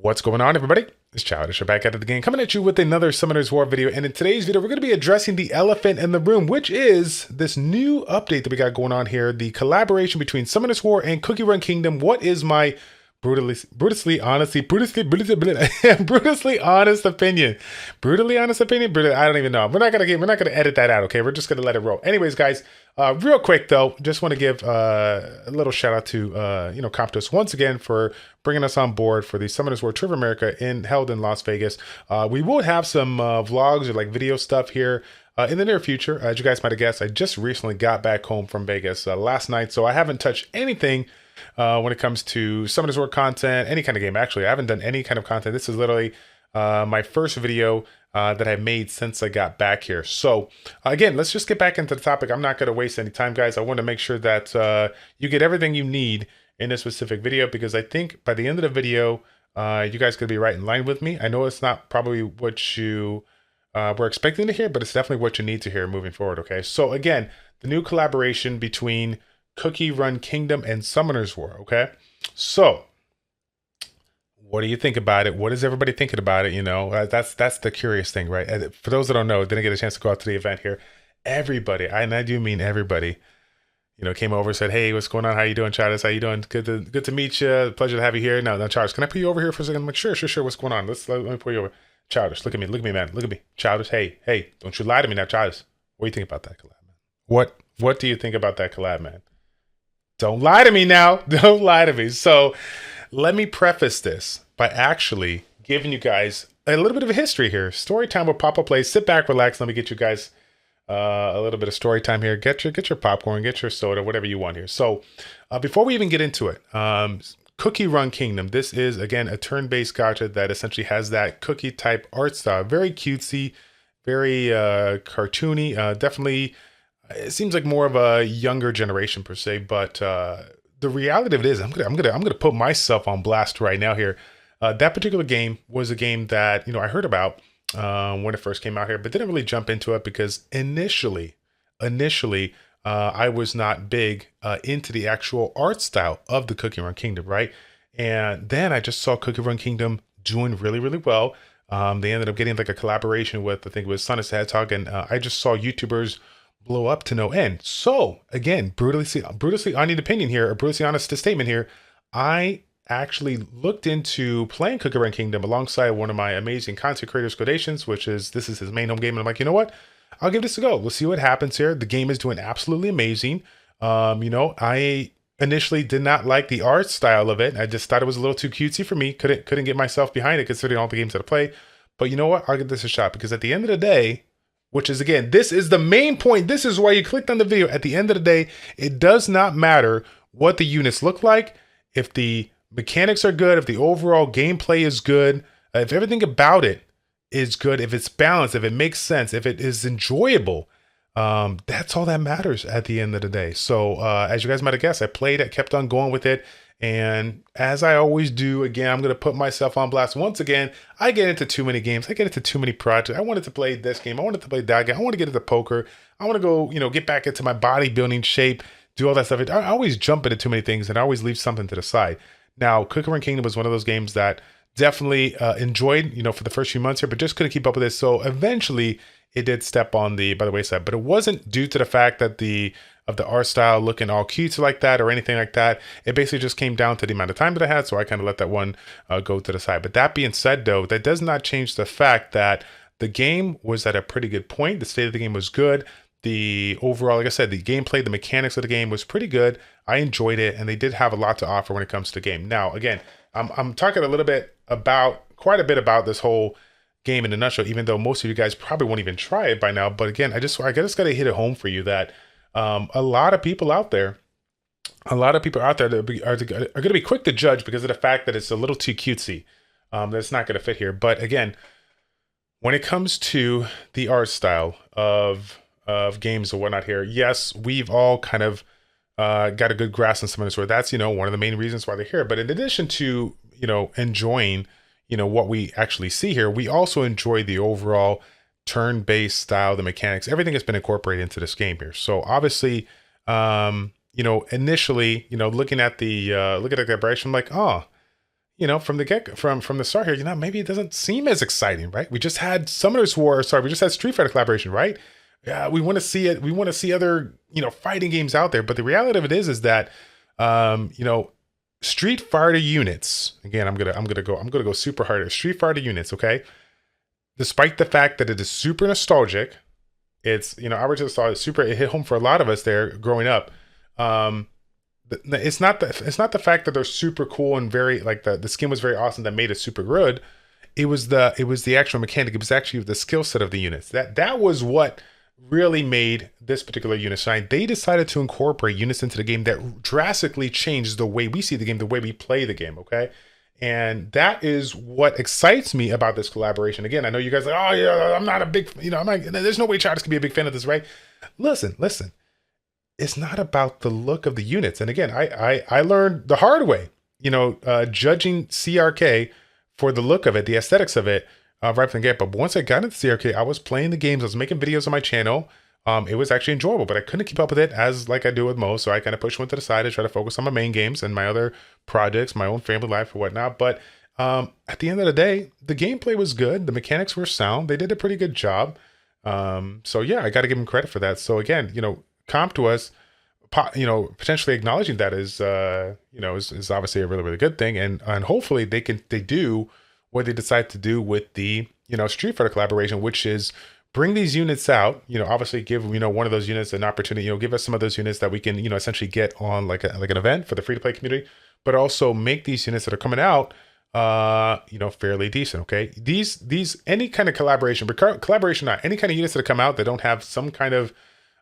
What's going on, everybody? It's Childish. We're back at it again, coming at you with another Summoner's War video. And in today's video, we're going to be addressing the elephant in the room, which is this new update that we got going on here, the collaboration between Summoner's War and Cookie Run Kingdom. What is my brutally honest opinion? I don't even know. We're not gonna edit that out. Okay, we're just gonna let it roll. Anyways, guys, real quick though, just want to give a little shout out to Comptos once again for bringing us on board for the Summoners War Tour of America held in Las Vegas. We will have some vlogs or like video stuff here in the near future. As you guys might have guessed, I just recently got back home from Vegas last night, so I haven't touched anything when it comes to Summoners War content, any kind of game. Actually, I haven't done any kind of content. This is literally my first video that I made since I got back here. So again, let's just get back into the topic. I'm not going to waste any time, guys. I want to make sure that you get everything you need in this specific video, because I think by the end of the video, you guys could be right in line with me. I know it's not probably what you were expecting to hear, but it's definitely what you need to hear moving forward. Okay, so again, the new collaboration between Cookie Run Kingdom and Summoners War. Okay, so what do you think about it? What is everybody thinking about it? You know, that's the curious thing, right? For those that don't know, didn't get a chance to go out to the event here. Everybody, and I do mean everybody, you know, came over, said, "Hey, what's going on? How you doing, Charles? How you doing? Good to meet you. Pleasure to have you here." Now, Charles, can I put you over here for a second? I'm like, sure. What's going on? Let me pull you over. Childish, look at me, man. Look at me. Childish, hey, don't you lie to me now, Childish. What do you think about that collab, man? What do you think about that collab, man? Don't lie to me now. Don't lie to me. So let me preface this by actually giving you guys a little bit of a history here. Story time with ChildishPlays. Sit back, relax. Let me get you guys a little bit of story time here. Get your popcorn, get your soda, whatever you want here. So before we even get into it, Cookie Run Kingdom. This is, again, a turn-based gacha that essentially has that cookie type art style. Very cutesy, very cartoony. Definitely, it seems like more of a younger generation per se. But the reality of it is, I'm gonna put myself on blast right now here. That particular game was a game that I heard about when it first came out here, but didn't really jump into it because initially, I was not big into the actual art style of the Cookie Run Kingdom, right? And then I just saw Cookie Run Kingdom doing really, really well. They ended up getting like a collaboration with, I think it was Sonic the Hedgehog, and I just saw YouTubers blow up to no end. So again, brutally honest opinion here, a brutally honest statement here. I actually looked into playing Cookie Run Kingdom alongside one of my amazing content creators, Gradations, this is his main home game. And I'm like, you know what? I'll give this a go. We'll see what happens here. The game is doing absolutely amazing. I initially did not like the art style of it. I just thought it was a little too cutesy for me. Couldn't get myself behind it considering all the games that I play. But you know what? I'll give this a shot, because at the end of the day, which is, again, this is the main point. This is why you clicked on the video. At the end of the day, it does not matter what the units look like. If the mechanics are good, if the overall gameplay is good, if everything about it is good, if it's balanced, if it makes sense, if it is enjoyable, that's all that matters at the end of the day. So as you guys might have guessed, I played it, kept on going with it. And as I always do, again, I'm going to put myself on blast. Once again, I get into too many games. I get into too many projects. I wanted to play this game. I wanted to play that game. I want to get into poker. I want to go, get back into my bodybuilding shape, do all that stuff. I always jump into too many things, and I always leave something to the side. Now, Cookie Run Kingdom was one of those games that definitely enjoyed, for the first few months here, but just couldn't keep up with it. So eventually it did step by the wayside, but it wasn't due to the fact that the art style looking all cute like that or anything like that. It basically just came down to the amount of time that I had. So I kind of let that one go to the side. But that being said, though, that does not change the fact that the game was at a pretty good point. The state of the game was good. The overall, like I said, the gameplay, the mechanics of the game was pretty good. I enjoyed it, and they did have a lot to offer when it comes to the game. Now, again, I'm talking quite a bit about this whole game in a nutshell, even though most of you guys probably won't even try it by now. But again, I just got to hit it home for you that a lot of people out there that are going to be quick to judge because of the fact that it's a little too cutesy. That's not going to fit here. But again, when it comes to the art style of games or whatnot here, yes, we've all kind of got a good grasp on some of this. Where that's one of the main reasons why they're here. But in addition to enjoying what we actually see here, we also enjoy the overall turn-based style, the mechanics, everything has been incorporated into this game here. So obviously, initially, looking at the collaboration, I'm like, oh, from the from the start here, maybe it doesn't seem as exciting, right? We just had Summoners War, sorry, we just had Street Fighter collaboration, right? Yeah, we want to see it. We want to see other, fighting games out there. But the reality of it is that, Street Fighter units. Again, I'm gonna go super hard at Street Fighter units. Okay, despite the fact that it is super nostalgic, it's I was just saw it super. It hit home for a lot of us there growing up. It's not the fact that they're super cool and very like the skin was very awesome that made it super good. It was the actual mechanic. It was actually the skill set of the units. That was what really made this particular unit shine. They decided to incorporate units into the game that drastically changed the way we see the game, the way we play the game. Okay. And that is what excites me about this collaboration. Again, I know you guys are like, oh yeah, I'm not a big, there's no way Childish can be a big fan of this, right? Listen. It's not about the look of the units. And again, I learned the hard way, judging CRK for the look of it, the aesthetics of it, right from the get. But once I got into CRK, I was playing the games, I was making videos on my channel. It was actually enjoyable, but I couldn't keep up with it as like I do with most. So I kind of pushed one to the side to try to focus on my main games and my other projects, my own family life or whatnot. But at the end of the day, the gameplay was good. The mechanics were sound. They did a pretty good job. So yeah, I got to give them credit for that. So again, Comp to us, potentially acknowledging that is obviously a really, really good thing. And hopefully they do what they decide to do with the, Street Fighter collaboration, which is bring these units out, obviously give, one of those units an opportunity, give us some of those units that we can, essentially get on like an event for the free to play community, but also make these units that are coming out, fairly decent. Okay. These, any kind of collaboration, not any kind of units that come out that don't have some kind of,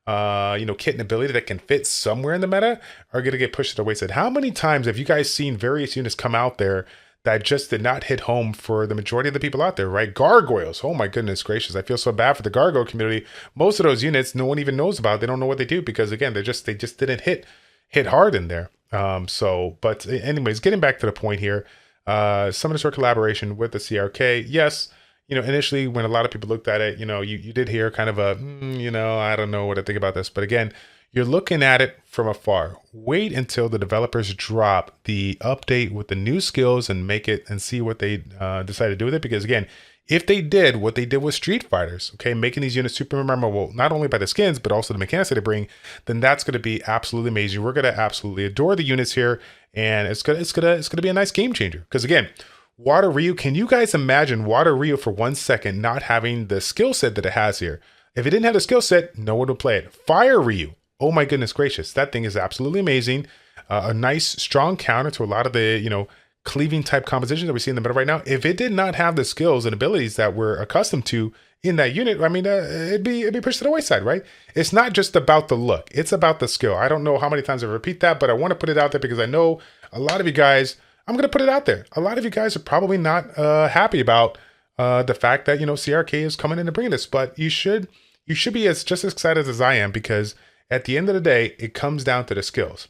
kit and ability that can fit somewhere in the meta are going to get pushed to the wayside. How many times have you guys seen various units come out there that just did not hit home for the majority of the people out there, right? Gargoyles. Oh my goodness gracious. I feel so bad for the gargoyle community. Most of those units, no one even knows about. They don't know what they do because again, they just didn't hit hard in there. But anyways, getting back to the point here, Summoners War collaboration with the CRK. Yes. Initially when a lot of people looked at it, you did hear kind of a, I don't know what I think about this. But again, you're looking at it from afar. Wait until the developers drop the update with the new skills and make it and see what they decide to do with it. Because again, if they did what they did with Street Fighters, okay, making these units super memorable, not only by the skins, but also the mechanics that they bring, then that's going to be absolutely amazing. We're going to absolutely adore the units here. And it's going to be a nice game changer. Because again, Water Ryu, can you guys imagine Water Ryu for 1 second not having the skill set that it has here? If it didn't have the skill set, no one would play it. Fire Ryu, oh my goodness gracious, that thing is absolutely amazing. A nice, strong counter to a lot of the, cleaving type compositions that we see in the meta right now. If it did not have the skills and abilities that we're accustomed to in that unit, I mean, it'd be pushed to the wayside, right? It's not just about the look, it's about the skill. I don't know how many times I repeat that, but I want to put it out there because I know a lot of you guys, I'm going to put it out there. A lot of you guys are probably not happy about the fact that, CRK is coming in and bringing this, but you should be just as excited as I am because at the end of the day, it comes down to the skills.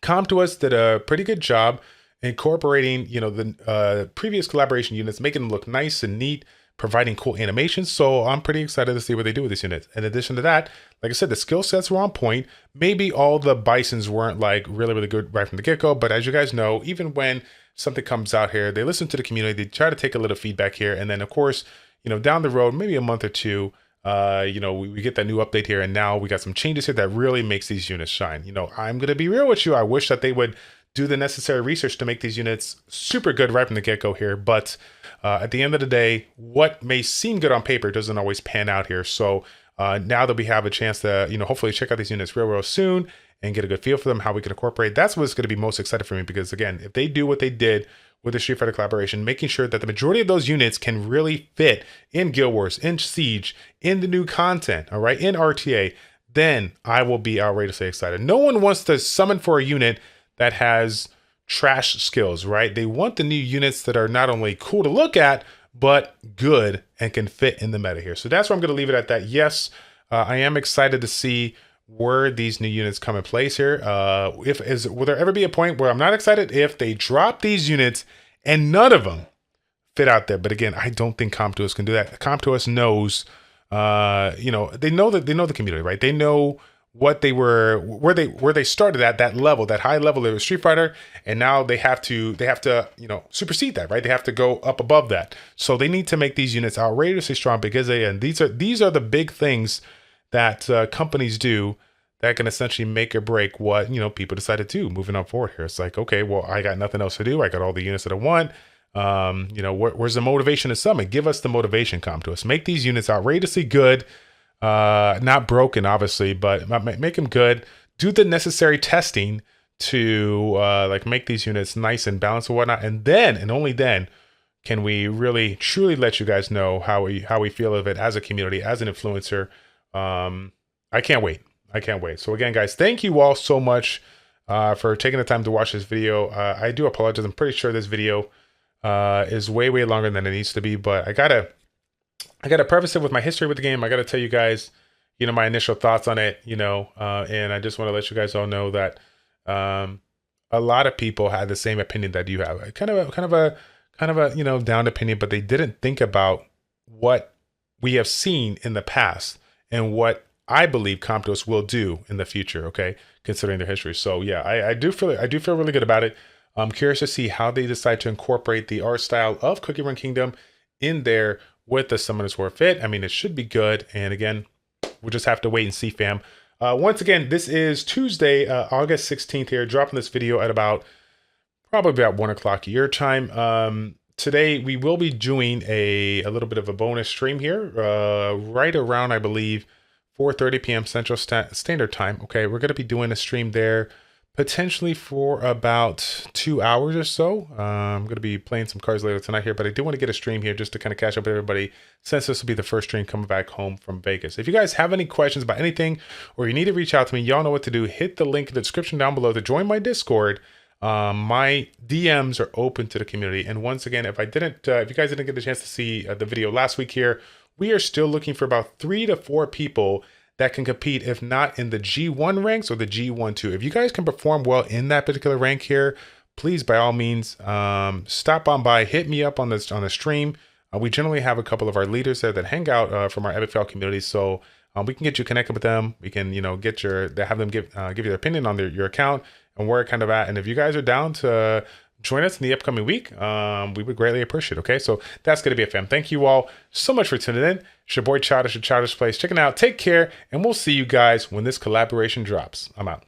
Comp to us did a pretty good job incorporating, the previous collaboration units, making them look nice and neat, providing cool animations. So I'm pretty excited to see what they do with these units. In addition to that, like I said, the skill sets were on point. Maybe all the Bisons weren't like really, really good right from the get-go. But as you guys know, even when something comes out here, they listen to the community, they try to take a little feedback here. And then of course, down the road, maybe a month or two, we get that new update here. And now we got some changes here that really makes these units shine. I'm going to be real with you. I wish that they would do the necessary research to make these units super good right from the get-go here. But at the end of the day, what may seem good on paper doesn't always pan out here. So now that we have a chance to, hopefully check out these units real soon and get a good feel for them, how we can incorporate, that's what's going to be most excited for me. Because again, if they do what they did with the Street Fighter collaboration, making sure that the majority of those units can really fit in Guild Wars, in Siege, in the new content, all right, in RTA, then I will be outrageously excited. No one wants to summon for a unit that has trash skills, right? They want the new units that are not only cool to look at, but good and can fit in the meta here. So that's where I'm going to leave it at that. Yes, I am excited to see where these new units come in place here. Will there ever be a point where I'm not excited if they drop these units and none of them fit out there? But again, I don't think Comp to us can do that. Comp to us knows, they know the community, right? They know what they were, where they started at, that level, that high level of Street Fighter, and now they have to supersede that, right? They have to go up above that. So they need to make these units outrageously strong, because these are the big things that companies do that can essentially make or break what people decide to do moving on forward here. It's like, okay, well, I got nothing else to do. I got all the units that I want. Where's the motivation to summon? Give us the motivation, CompToUs. Make these units outrageously good. Not broken, obviously, but make them good. Do the necessary testing to make these units nice and balanced and whatnot, and then and only then can we really truly let you guys know how we feel of it as a community, as an influencer. I can't wait. So again, guys, thank you all so much for taking the time to watch this video. I do apologize. I'm pretty sure this video is way longer than it needs to be, but I gotta preface it with my history with the game. I gotta tell you guys, my initial thoughts on it, and I just want to let you guys all know that a lot of people had the same opinion that you have. Kind of a down opinion, but they didn't think about what we have seen in the past and what I believe CompToUs will do in the future. Okay, considering their history. So yeah, I do feel really good about it. I'm curious to see how they decide to incorporate the art style of Cookie Run Kingdom in there with the Summoners War fit. I mean, it should be good. And again, we'll just have to wait and see, fam. Once again, this is Tuesday, August 16th here, dropping this video at probably about 1 o'clock your time. Today, we will be doing a little bit of a bonus stream here, right around, I believe, 4:30 p.m. Central Standard Time. Okay, we're going to be doing a stream there potentially for about 2 hours or so. I'm going to be playing some cards later tonight here, but I do want to get a stream here just to kind of catch up with everybody, since this will be the first stream coming back home from Vegas. If you guys have any questions about anything, or you need to reach out to me, y'all know what to do. Hit the link in the description down below to join my Discord. My DMs are open to the community. And once again, if you guys didn't get a chance to see the video last week here, we are still looking for about 3 to 4 people that can compete, if not in the G1 ranks or the G1-2. If you guys can perform well in that particular rank here, please, by all means, stop on by, hit me up on the stream. We generally have a couple of our leaders there that hang out from our Epic Fail community, so we can get you connected with them. We can, have them give you their opinion on your account and where it kind of at. And if you guys are down to join us in the upcoming week, we would greatly appreciate it. Okay, so that's going to be it, fam. Thank you all so much for tuning in. It's your boy Childish at ChildishPlays. Checking out. Take care, and we'll see you guys when this collaboration drops. I'm out.